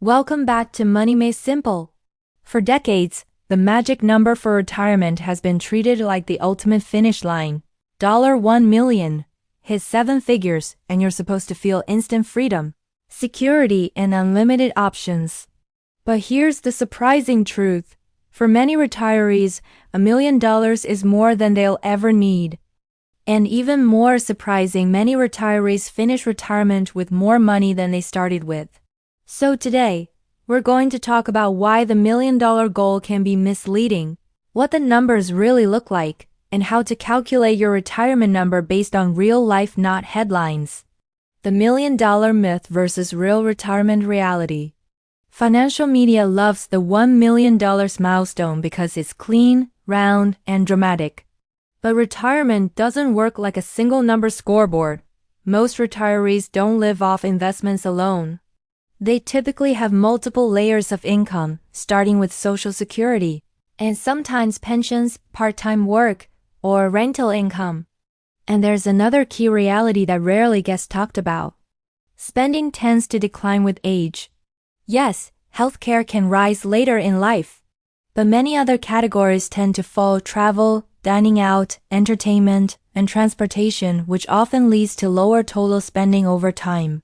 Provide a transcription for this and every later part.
Welcome back to Money Made Simple. For decades, the magic number for retirement has been treated like the ultimate finish line. $1 million. Hit 7 figures and you're supposed to feel instant freedom, security, and unlimited options. But here's the surprising truth. For many retirees, $1 million is more than they'll ever need. And even more surprising, many retirees finish retirement with more money than they started with. So today, we're going to talk about why the $1 million goal can be misleading, what the numbers really look like, and how to calculate your retirement number based on real life, not headlines. The $1 million myth versus real retirement reality. Financial media loves the $1 million milestone because it's clean, round, and dramatic. But retirement doesn't work like a single number scoreboard. Most retirees don't live off investments alone. They typically have multiple layers of income, starting with Social Security, and sometimes pensions, part-time work, or rental income. And there's another key reality that rarely gets talked about. Spending tends to decline with age. Yes, healthcare can rise later in life, but many other categories tend to fall: travel, dining out, entertainment, and transportation, which often leads to lower total spending over time.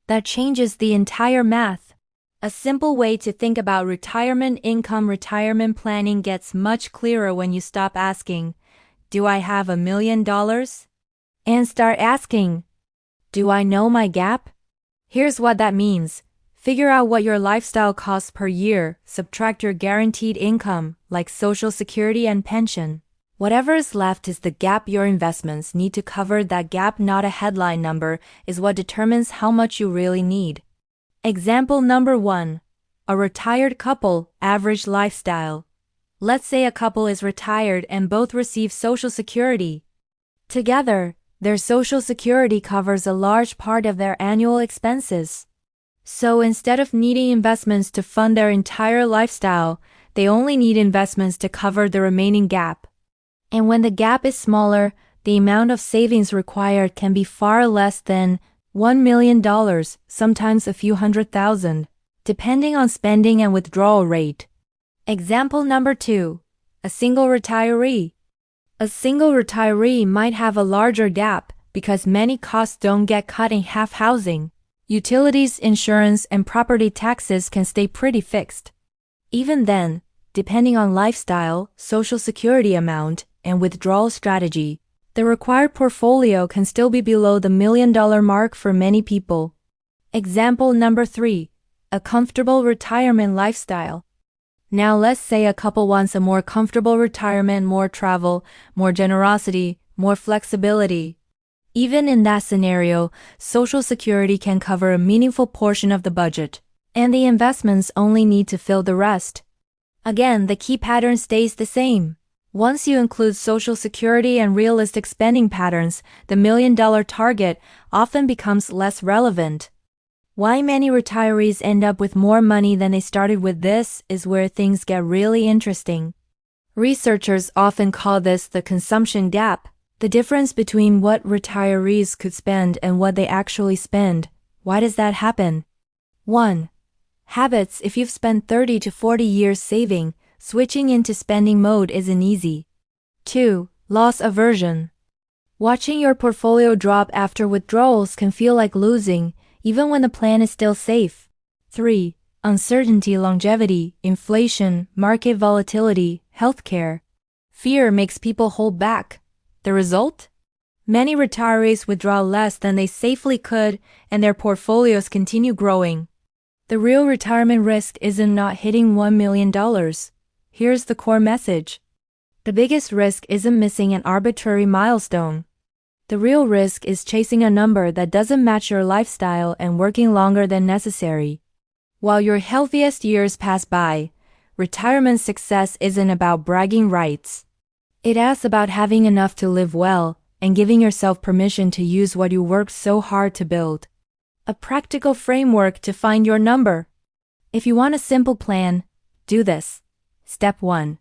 That changes the entire math. A simple way to think about retirement retirement planning gets much clearer when you stop asking, "Do I have $1 million?" and start asking, "Do I know my gap?" Here's what that means. Figure out what your lifestyle costs per year, subtract your guaranteed income, like Social Security and pension. Whatever is left is the gap your investments need to cover. That gap, not a headline number, is what determines how much you really need. Example number 1. A retired couple, average lifestyle. Let's say a couple is retired and both receive Social Security. Together, their Social Security covers a large part of their annual expenses. So instead of needing investments to fund their entire lifestyle, they only need investments to cover the remaining gap. And when the gap is smaller, the amount of savings required can be far less than $1 million, sometimes a few $100,000, depending on spending and withdrawal rate. Example number 2. A single retiree. A single retiree might have a larger gap because many costs don't get cut in half. Housing, utilities, insurance, and property taxes can stay pretty fixed. Even then, depending on lifestyle, Social Security amount, and withdrawal strategy, the required portfolio can still be below the $1 million mark for many people. Example number 3. A comfortable retirement lifestyle. Now let's say a couple wants a more comfortable retirement, more travel, more generosity, more flexibility. Even in that scenario, Social Security can cover a meaningful portion of the budget, and the investments only need to fill the rest. Again, the key pattern stays the same. Once you include Social Security and realistic spending patterns, the $1 million target often becomes less relevant. Why many retirees end up with more money than they started with? This is where things get really interesting. Researchers often call this the consumption gap, the difference between what retirees could spend and what they actually spend. Why does that happen? 1. Habits. If you've spent 30 to 40 years saving, switching into spending mode isn't easy. 2. Loss aversion. Watching your portfolio drop after withdrawals can feel like losing, even when the plan is still safe. 3. Uncertainty, longevity, inflation, market volatility, healthcare. Fear makes people hold back. The result? Many retirees withdraw less than they safely could, and their portfolios continue growing. The real retirement risk isn't not hitting $1 million. Here's the core message. The biggest risk isn't missing an arbitrary milestone. The real risk is chasing a number that doesn't match your lifestyle and working longer than necessary. While your healthiest years pass by, retirement success isn't about bragging rights. It's about having enough to live well and giving yourself permission to use what you worked so hard to build. A practical framework to find your number. If you want a simple plan, do this. Step 1.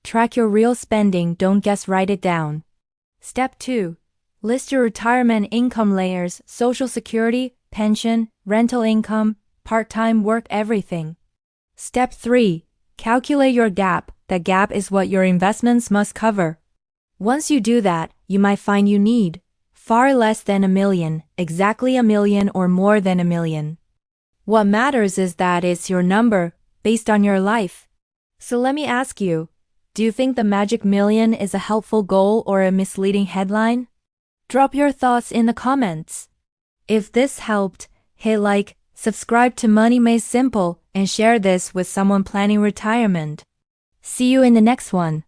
Track your real spending, don't guess, write it down. Step 2. List your retirement income layers: Social Security, pension, rental income, part-time work everything. Step 3. Calculate your gap. The gap is what your investments must cover. Once you do that, you might find you need far less than $1 million, exactly $1 million or more than $1 million. What matters is that it's your number, based on your life. So let me ask you, do you think the magic million is a helpful goal or a misleading headline? Drop your thoughts in the comments. If this helped, hit like, subscribe to Money Made Simple, and share this with someone planning retirement. See you in the next one.